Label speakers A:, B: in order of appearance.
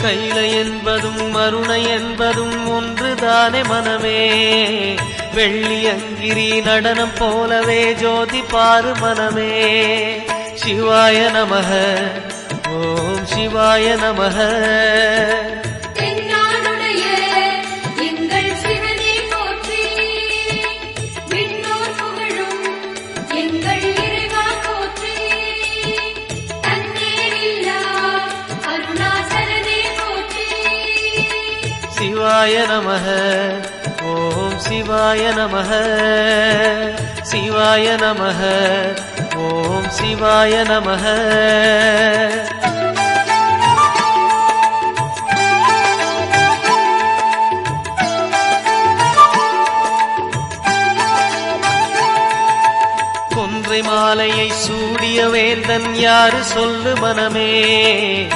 A: கைலை என்பதும் மருணை என்பதும் ஒன்றுதானே மனமே. வெள்ளி அங்கிரி நடனம் போலவே ஜோதி பாரு மனமே. சிவாய நமக ஓம் சிவாய நமக. சிவாய நமக ஓம் சிவாய நமக. சிவாய நமக ஓம் சிவாய நமக. கொன்றை மாலையை சூடிய வேந்தன் யாரு சொல்லு மனமே.